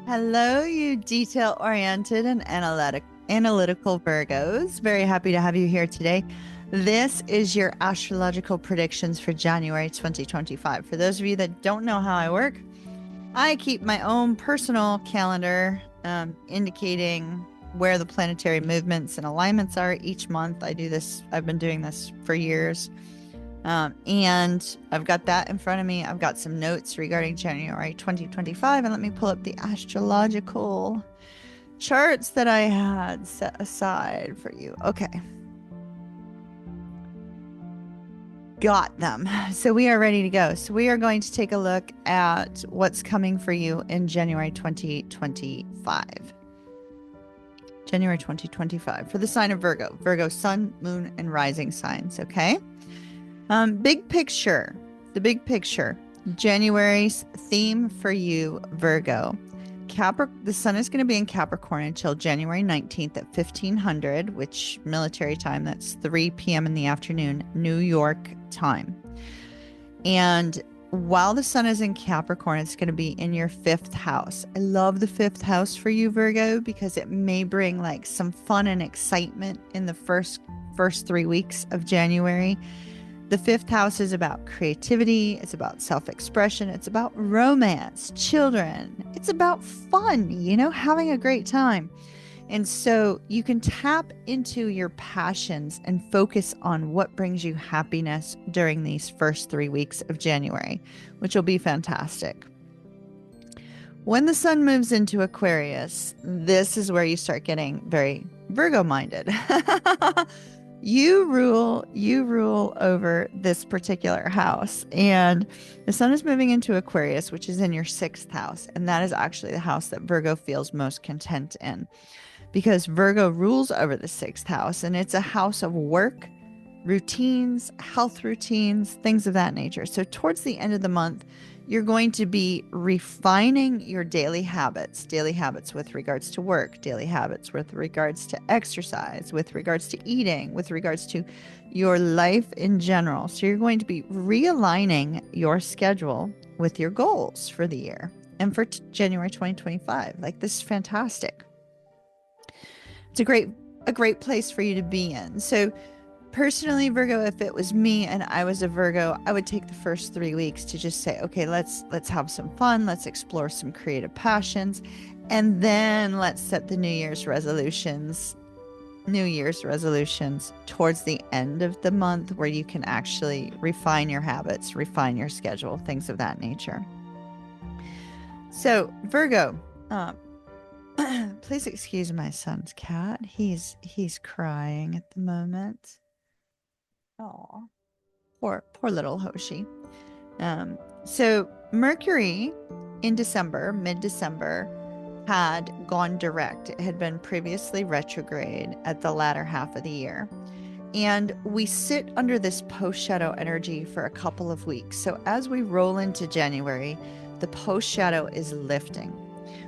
Hello, you detail-oriented and analytical Virgos. Very happy to have you here today. This is your astrological predictions for January 2025. For those of you that don't know how I work, I keep my own personal calendar indicating where the planetary movements and alignments are each month. I do this, I've been doing this for years. And I've got that in front of me. I've got some notes regarding January 2025, and let me pull up the astrological charts that I had set aside for you. Okay. Got them. So we are ready to go. So we are going to take a look at what's coming for you in January 2025. January 2025 for the sign of Virgo. Virgo, sun, moon, and rising signs. Okay. Big picture, the big picture, January's theme for you, Virgo. The sun is going to be in Capricorn until January 19th at 1500, which military time, that's 3 p.m. in the afternoon, New York time. And while the sun is in Capricorn, it's going to be in your 5th house. I love the 5th house for you, Virgo, because it may bring like some fun and excitement in the first 3 weeks of January. The 5th house is about creativity. It's about self-expression. It's about romance, children. It's about fun, having a great time. And so you can tap into your passions and focus on what brings you happiness during these first 3 weeks of January, which will be fantastic. When the sun moves into Aquarius, this is where you start getting very Virgo-minded. You rule over this particular house, and the sun is moving into Aquarius, which is in your 6th house. And that is actually the house that Virgo feels most content in, because Virgo rules over the 6th house, and it's a house of work, routines, health routines, things of that nature. So towards the end of the month, you're going to be refining your daily habits with regards to work, daily habits with regards to exercise, with regards to eating, with regards to your life in general. So you're going to be realigning your schedule with your goals for the year and for January 2025. Like, this is fantastic. It's a great place for you to be in. So personally, Virgo, if it was me and I was a Virgo, I would take the first 3 weeks to just say, okay, let's have some fun. Let's explore some creative passions. And then let's set the New Year's resolutions towards the end of the month, where you can actually refine your habits, refine your schedule, things of that nature. So Virgo, please excuse my son's cat. He's crying at the moment. Oh, poor little Hoshi. So Mercury in December, mid-December, had gone direct. It had been previously retrograde at the latter half of the year. And we sit under this post-shadow energy for a couple of weeks. So as we roll into January, the post-shadow is lifting,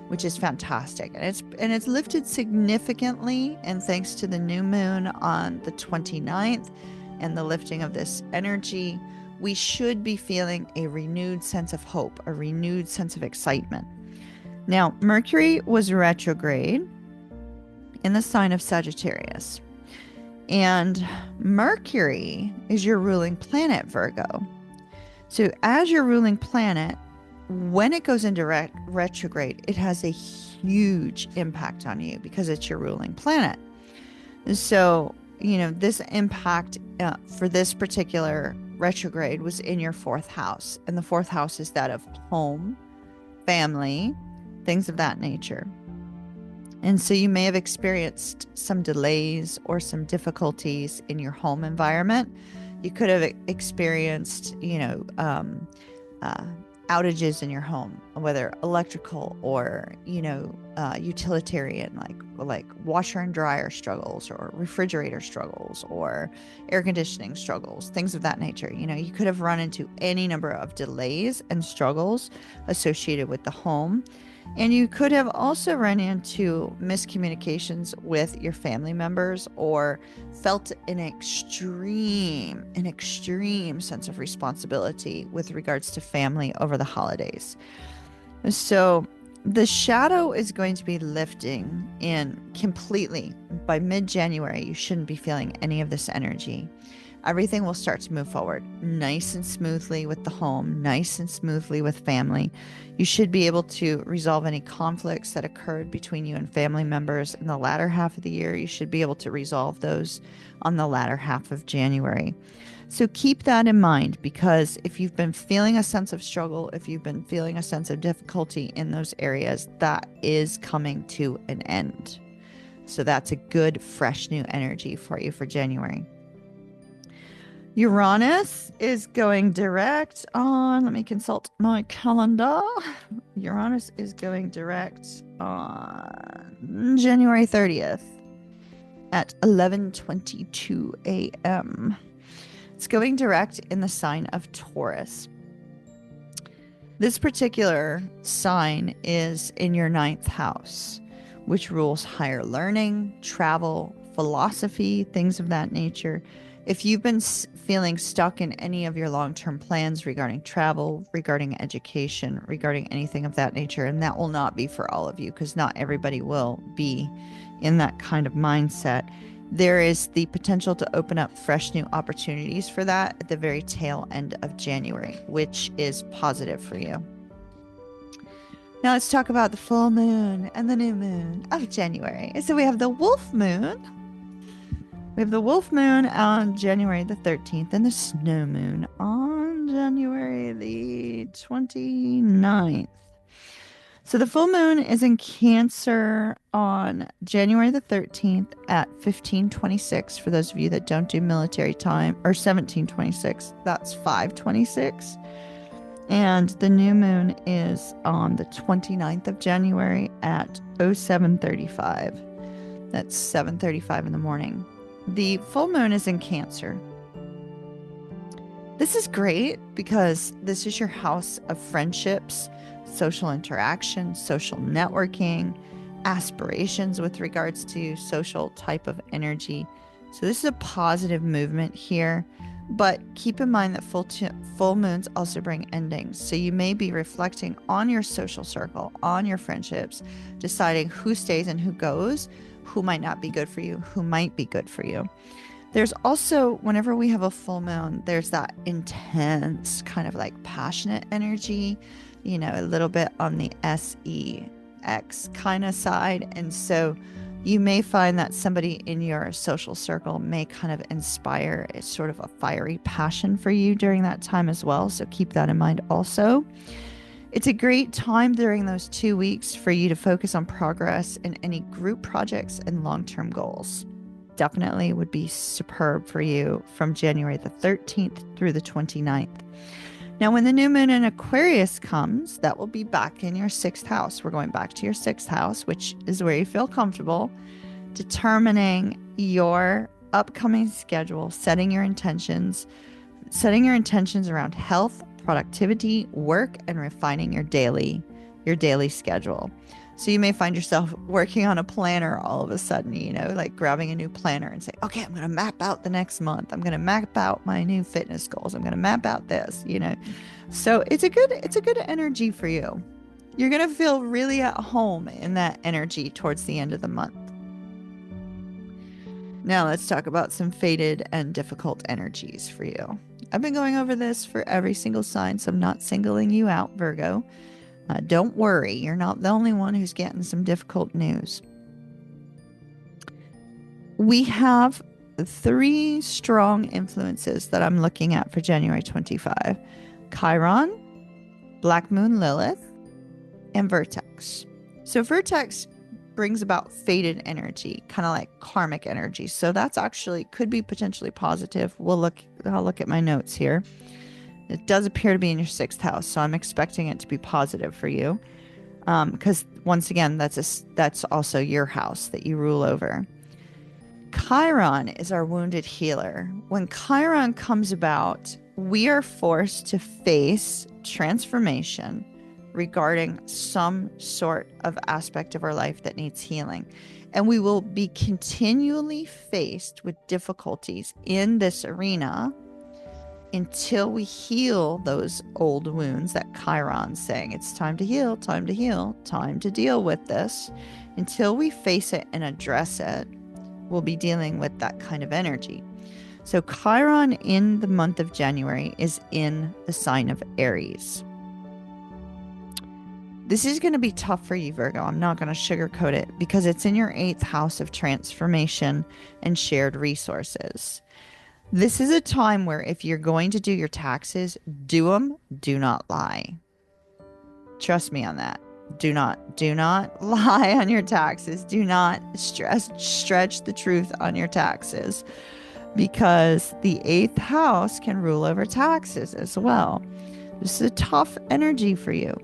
which is fantastic. And it's lifted significantly, and thanks to the new moon on the 29th, and the lifting of this energy, we should be feeling a renewed sense of hope, a renewed sense of excitement. Now, Mercury was retrograde in the sign of Sagittarius. And Mercury is your ruling planet, Virgo. So as your ruling planet, when it goes into retrograde, it has a huge impact on you because it's your ruling planet. So this impact for this particular retrograde was in your 4th house. And the 4th house is that of home, family, things of that nature. And so you may have experienced some delays or some difficulties in your home environment. You could have experienced, outages in your home, whether electrical or, utilitarian, like washer and dryer struggles or refrigerator struggles or air conditioning struggles, things of that nature. You could have run into any number of delays and struggles associated with the home. And you could have also run into miscommunications with your family members, or felt an extreme sense of responsibility with regards to family over the holidays. So The shadow is going to be lifting in completely. By mid-January, you shouldn't be feeling any of this energy. Everything will start to move forward nice and smoothly with the home, nice and smoothly with family. You should be able to resolve any conflicts that occurred between you and family members in the latter half of the year. You should be able to resolve those on the latter half of January. So keep that in mind, because if you've been feeling a sense of struggle, if you've been feeling a sense of difficulty in those areas, that is coming to an end. So that's a good, fresh new energy for you for January. Uranus is going direct on, let me consult my calendar. Uranus is going direct on January 30th at 11:22 a.m. It's going direct in the sign of Taurus. This particular sign is in your 9th house, which rules higher learning, travel, philosophy, things of that nature. If you've been feeling stuck in any of your long-term plans regarding travel, regarding education, regarding anything of that nature, and that will not be for all of you, because not everybody will be in that kind of mindset, there is the potential to open up fresh new opportunities for that at the very tail end of January, which is positive for you. Now let's talk about the full moon and the new moon of January. So we have the wolf moon. We have the wolf moon on January the 13th and the snow moon on January the 29th. So the full moon is in Cancer on January the 13th at 15:26. For those of you that don't do military time, or 17:26, that's 5:26. And the new moon is on the 29th of January at 07:35. That's 7:35 in the morning. The full moon is in Cancer. This is great because this is your house of friendships, social interaction, social networking, aspirations with regards to social type of energy. So this is a positive movement here, but keep in mind that full moons also bring endings. So you may be reflecting on your social circle, on your friendships, deciding who stays and who goes, who might not be good for you, who might be good for you. There's also, whenever we have a full moon, there's that intense kind of like passionate energy, you know, a little bit on the sex kind of side. And so you may find that somebody in your social circle may kind of inspire a sort of a fiery passion for you during that time as well. So keep that in mind also. It's a great time during those 2 weeks for you to focus on progress in any group projects and long-term goals. Definitely would be superb for you from January the 13th through the 29th. Now, when the new moon in Aquarius comes, that will be back in your 6th house. We're going back to your 6th house, which is where you feel comfortable, determining your upcoming schedule, setting your intentions around health, productivity, work, and refining your daily schedule. So you may find yourself working on a planner all of a sudden, you know, like grabbing a new planner and say, okay, I'm going to map out the next month. I'm going to map out my new fitness goals. I'm going to map out this, you know. So it's a good energy for you. You're going to feel really at home in that energy towards the end of the month. Now let's talk about some fated and difficult energies for you. I've been going over this for every single sign, so I'm not singling you out, Virgo. Don't worry, you're not the only one who's getting some difficult news. We have 3 strong influences that I'm looking at for January 25. Chiron, Black Moon Lilith, and Vertex. So Vertex brings about fated energy, kind of like karmic energy. So that's actually could be potentially positive. I'll look at my notes here. It does appear to be in your 6th house, so I'm expecting it to be positive for you. Because once again, that's also your house that you rule over. Chiron is our wounded healer. When Chiron comes about, we are forced to face transformation regarding some sort of aspect of our life that needs healing. And we will be continually faced with difficulties in this arena until we heal those old wounds that Chiron's saying it's time to heal, time to heal, time to deal with this. Until we face it and address it, we'll be dealing with that kind of energy. So Chiron in the month of January is in the sign of Aries. This is going to be tough for you, Virgo. I'm not going to sugarcoat it because it's in your 8th house of transformation and shared resources. This is a time where if you're going to do your taxes, do them, do not lie. Trust me on that. Do not lie on your taxes. Do not stretch the truth on your taxes, because the 8th house can rule over taxes as well. This is a tough energy for you.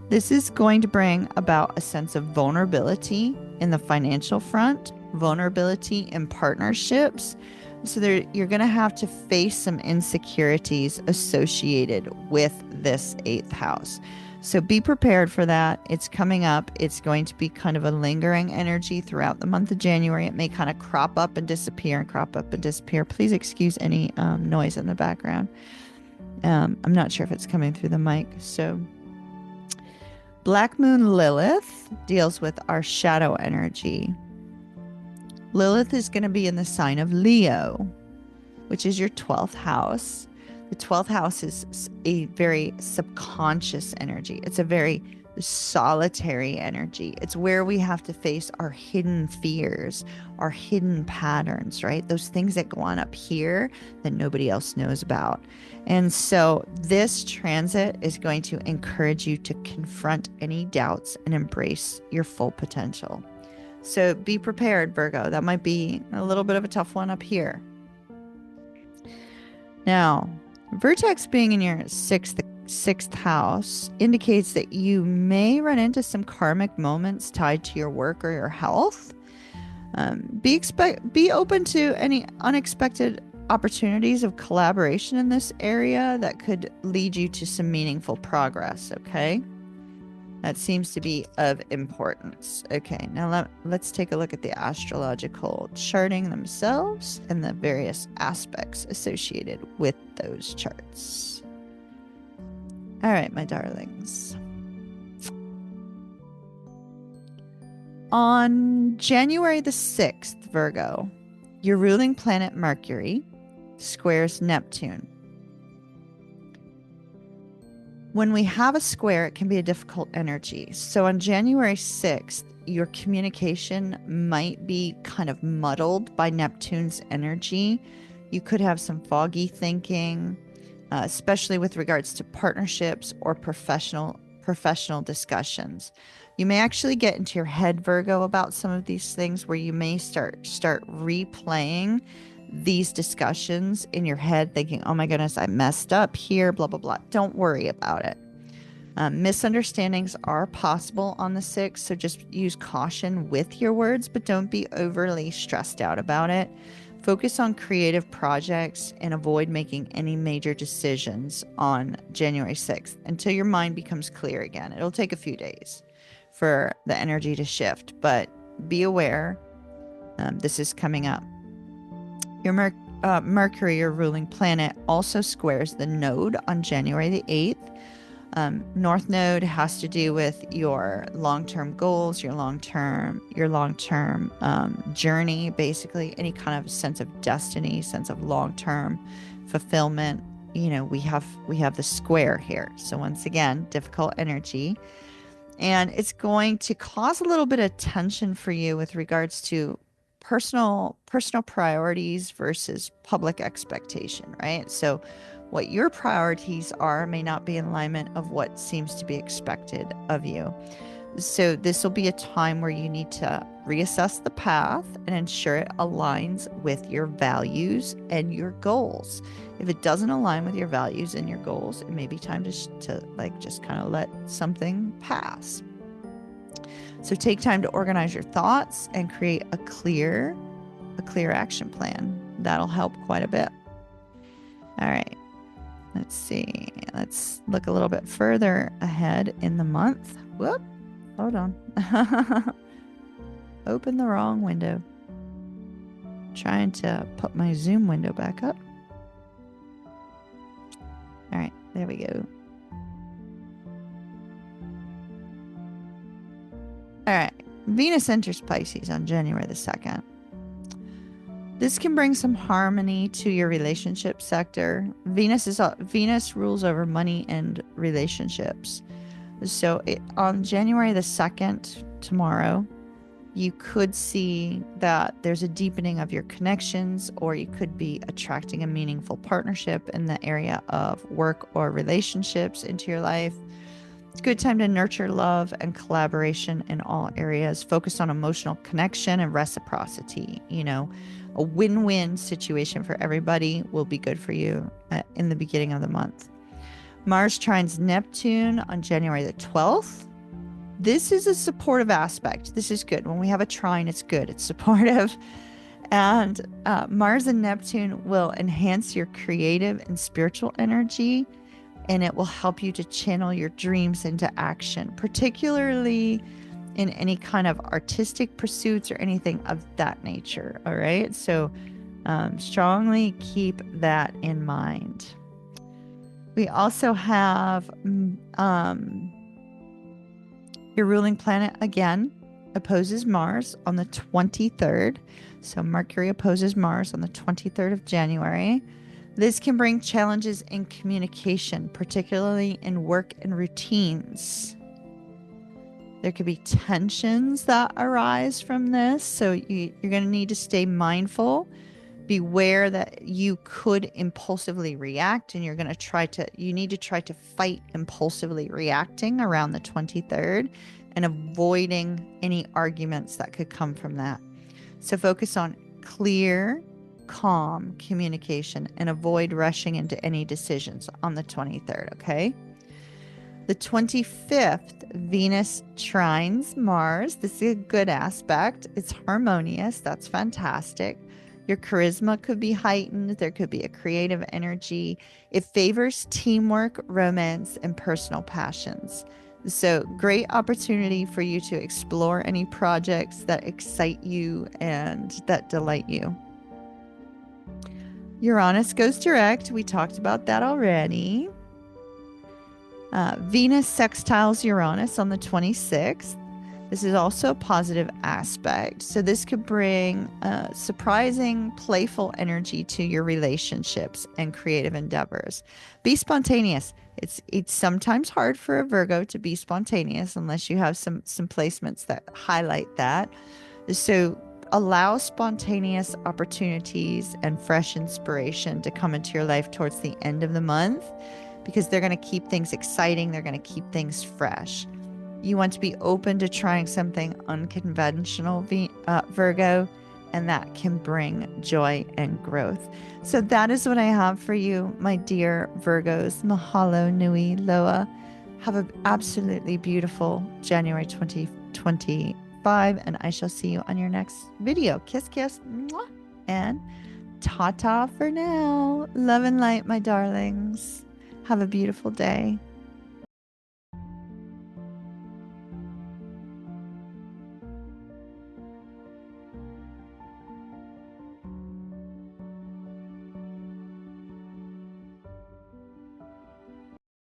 This is going to bring about a sense of vulnerability in the financial front, vulnerability in partnerships. So you're going to have to face some insecurities associated with this 8th house. So be prepared for that. It's coming up. It's going to be kind of a lingering energy throughout the month of January. It may kind of crop up and disappear and crop up and disappear. Please excuse any noise in the background. I'm not sure if it's coming through the mic. So Black Moon Lilith deals with our shadow energy. Lilith is going to be in the sign of Leo, which is your 12th house. The 12th house is a very subconscious energy. It's a very solitary energy. It's where we have to face our hidden fears, our hidden patterns, right? Those things that go on up here that nobody else knows about. And so this transit is going to encourage you to confront any doubts and embrace your full potential. So be prepared, Virgo. That might be a little bit of a tough one up here. Now, Vertex being in your sixth house indicates that you may run into some karmic moments tied to your work or your health. Be open to any unexpected opportunities of collaboration in this area that could lead you to some meaningful progress, okay? That seems to be of importance. Okay, now let's take a look at the astrological charting themselves and the various aspects associated with those charts. All right, my darlings. On January the 6th, Virgo, your ruling planet Mercury squares Neptune. When we have a square, it can be a difficult energy. So on January 6th, your communication might be kind of muddled by Neptune's energy. You could have some foggy thinking, especially with regards to partnerships or professional discussions. You may actually get into your head, Virgo, about some of these things where you may start replaying these discussions in your head, thinking, oh my goodness, I messed up here, blah, blah, blah. Don't worry about it. Misunderstandings are possible on the 6th, so just use caution with your words, but don't be overly stressed out about it. Focus on creative projects and avoid making any major decisions on January 6th until your mind becomes clear again. It'll take a few days for the energy to shift, but be aware this is coming up. Your Mercury, your ruling planet, also squares the node on January the 8th. North node has to do with your long-term goals, your long-term journey, basically any kind of sense of destiny, sense of long-term fulfillment. You know, we have the square here. So once again, difficult energy. And it's going to cause a little bit of tension for you with regards to personal priorities versus public expectation, right? So what your priorities are may not be in alignment of what seems to be expected of you. So this will be a time where you need to reassess the path and ensure it aligns with your values and your goals. If it doesn't align with your values and your goals, it may be time to just kind of let something pass. So take time to organize your thoughts and create a clear action plan. That'll help quite a bit. All right. Let's see. Let's look a little bit further ahead in the month. Whoop. Hold on. Open the wrong window. Trying to put my Zoom window back up. All right, there we go. All right, Venus enters Pisces on January the 2nd. This can bring some harmony to your relationship sector. Venus rules over money and relationships. So on January the 2nd, tomorrow, you could see that there's a deepening of your connections, or you could be attracting a meaningful partnership in the area of work or relationships into your life. It's a good time to nurture love and collaboration in all areas. Focus on emotional connection and reciprocity. You know, a win-win situation for everybody will be good for you in the beginning of the month. Mars trines Neptune on January the 12th. This is a supportive aspect. This is good. When we have a trine, it's good. It's supportive. And Mars and Neptune will enhance your creative and spiritual energy, and it will help you to channel your dreams into action, particularly in any kind of artistic pursuits or anything of that nature. All right. So strongly keep that in mind. We also have your ruling planet again opposes Mars on the 23rd. So Mercury opposes Mars on the 23rd of January. This can bring challenges in communication, particularly in work and routines. There could be tensions that arise from this. So you're going to need to stay mindful. Beware that you could impulsively react, and you need to try to fight impulsively reacting around the 23rd and avoiding any arguments that could come from that. So focus on clear, calm communication and avoid rushing into any decisions on the 23rd, okay? The 25th, Venus trines Mars. This is a good aspect. It's harmonious. That's fantastic. Your charisma could be heightened. There could be a creative energy. It favors teamwork, romance, and personal passions. So great opportunity for you to explore any projects that excite you and that delight you. Uranus goes direct. We talked about that already. Venus sextiles Uranus on the 26th. This is also a positive aspect. So this could bring surprising, playful energy to your relationships and creative endeavors. Be spontaneous. It's sometimes hard for a Virgo to be spontaneous unless you have some placements that highlight that. So allow spontaneous opportunities and fresh inspiration to come into your life towards the end of the month, because they're going to keep things exciting. They're going to keep things fresh. You want to be open to trying something unconventional, Virgo, and that can bring joy and growth. So that is what I have for you, my dear Virgos. Mahalo nui loa. Have an absolutely beautiful January 2025, and I shall see you on your next video. Kiss, kiss, mwah, and ta-ta for now. Love and light, my darlings. Have a beautiful day.